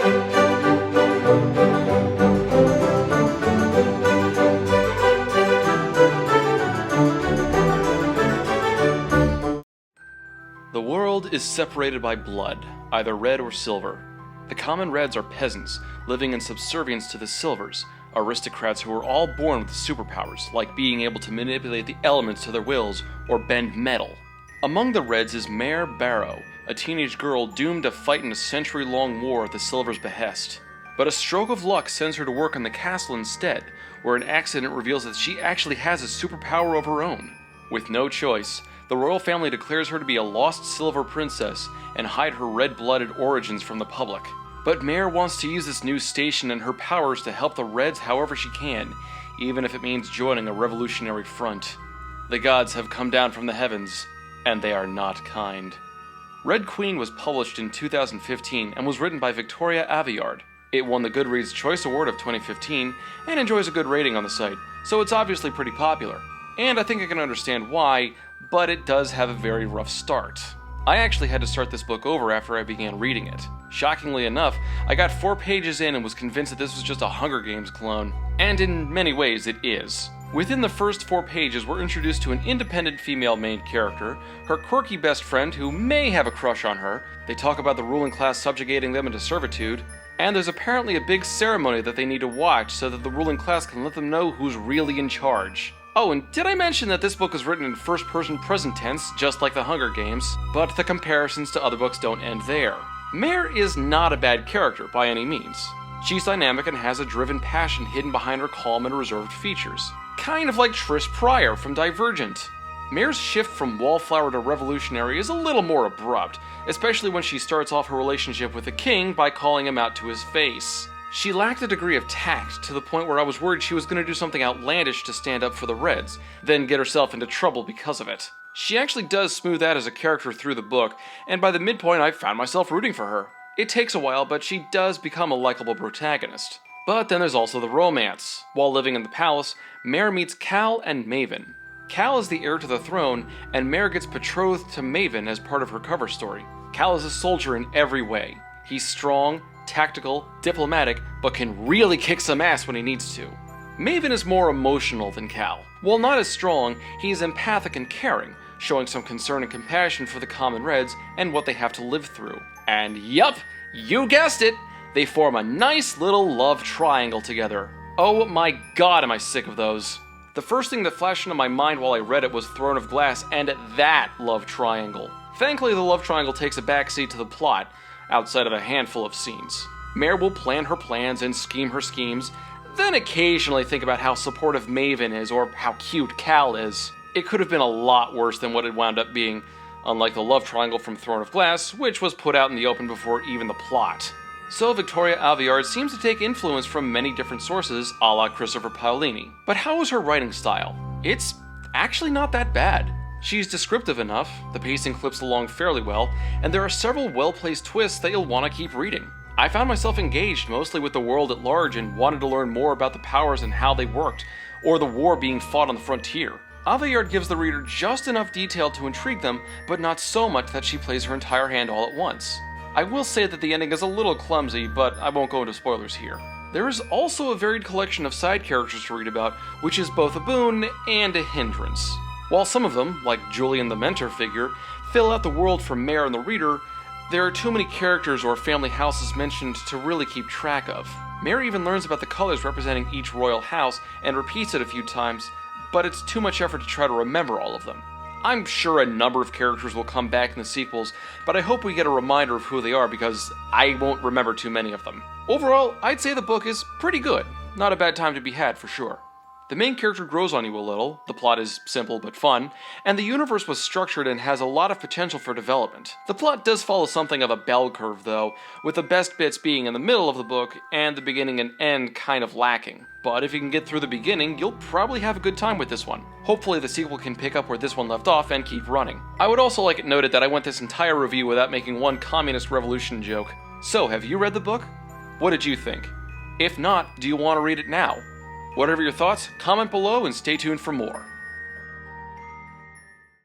The world is separated by blood, either red or silver. The common reds are peasants, living in subservience to the silvers, aristocrats who are all born with superpowers, like being able to manipulate the elements to their wills or bend metal. Among the reds is Mare Barrow, a teenage girl doomed to fight in a century-long war at the silvers' behest. But a stroke of luck sends her to work in the castle instead, where an accident reveals that she actually has a superpower of her own. With no choice, the royal family declares her to be a lost silver princess and hide her red-blooded origins from the public. But Mare wants to use this new station and her powers to help the Reds however she can, even if it means joining a revolutionary front. The gods have come down from the heavens, and they are not kind. Red Queen was published in 2015 and was written by Victoria Aveyard. It won the Goodreads Choice Award of 2015 and enjoys a good rating on the site, so it's obviously pretty popular. And I think I can understand why, but it does have a very rough start. I actually had to start this book over after I began reading it. Shockingly enough, I got 4 pages in and was convinced that this was just a Hunger Games clone. And in many ways it is. Within the first 4 pages, we're introduced to an independent female main character, her quirky best friend who may have a crush on her, they talk about the ruling class subjugating them into servitude, and there's apparently a big ceremony that they need to watch so that the ruling class can let them know who's really in charge. Oh, and did I mention that this book is written in first-person present tense, just like the Hunger Games? But the comparisons to other books don't end there. Mare is not a bad character by any means. She's dynamic and has a driven passion hidden behind her calm and reserved features. Kind of like Trish Pryor from Divergent. Mare's shift from wallflower to revolutionary is a little more abrupt, especially when she starts off her relationship with the king by calling him out to his face. She lacked a degree of tact to the point where I was worried she was going to do something outlandish to stand up for the Reds, then get herself into trouble because of it. She actually does smooth out as a character through the book, and by the midpoint I found myself rooting for her. It takes a while, but she does become a likable protagonist. But then there's also the romance. While living in the palace, Mare meets Cal and Maven. Cal is the heir to the throne, and Mare gets betrothed to Maven as part of her cover story. Cal is a soldier in every way. He's strong, tactical, diplomatic, but can really kick some ass when he needs to. Maven is more emotional than Cal. While not as strong, he is empathic and caring, showing some concern and compassion for the common Reds and what they have to live through. And yup, you guessed it, they form a nice little love triangle together. Oh my god, am I sick of those. The first thing that flashed into my mind while I read it was Throne of Glass and that love triangle. Thankfully, the love triangle takes a backseat to the plot, outside of a handful of scenes. Mare will plan her plans and scheme her schemes, then occasionally think about how supportive Maven is or how cute Cal is. It could have been a lot worse than what it wound up being, unlike the love triangle from Throne of Glass, which was put out in the open before even the plot. So Victoria Aveyard seems to take influence from many different sources, a la Christopher Paolini. But how is her writing style? It's actually not that bad. She's descriptive enough, the pacing clips along fairly well, and there are several well-placed twists that you'll want to keep reading. I found myself engaged mostly with the world at large and wanted to learn more about the powers and how they worked, or the war being fought on the frontier. Aveyard gives the reader just enough detail to intrigue them, but not so much that she plays her entire hand all at once. I will say that the ending is a little clumsy, but I won't go into spoilers here. There is also a varied collection of side characters to read about, which is both a boon and a hindrance. While some of them, like Julian the mentor figure, fill out the world for Mare and the reader, there are too many characters or family houses mentioned to really keep track of. Mare even learns about the colors representing each royal house and repeats it a few times, but it's too much effort to try to remember all of them. I'm sure a number of characters will come back in the sequels, but I hope we get a reminder of who they are because I won't remember too many of them. Overall, I'd say the book is pretty good. Not a bad time to be had for sure. The main character grows on you a little, the plot is simple but fun, and the universe was structured and has a lot of potential for development. The plot does follow something of a bell curve though, with the best bits being in the middle of the book and the beginning and end kind of lacking. But if you can get through the beginning, you'll probably have a good time with this one. Hopefully the sequel can pick up where this one left off and keep running. I would also like it noted that I went this entire review without making one communist revolution joke. So, have you read the book? What did you think? If not, do you want to read it now? Whatever your thoughts, comment below and stay tuned for more.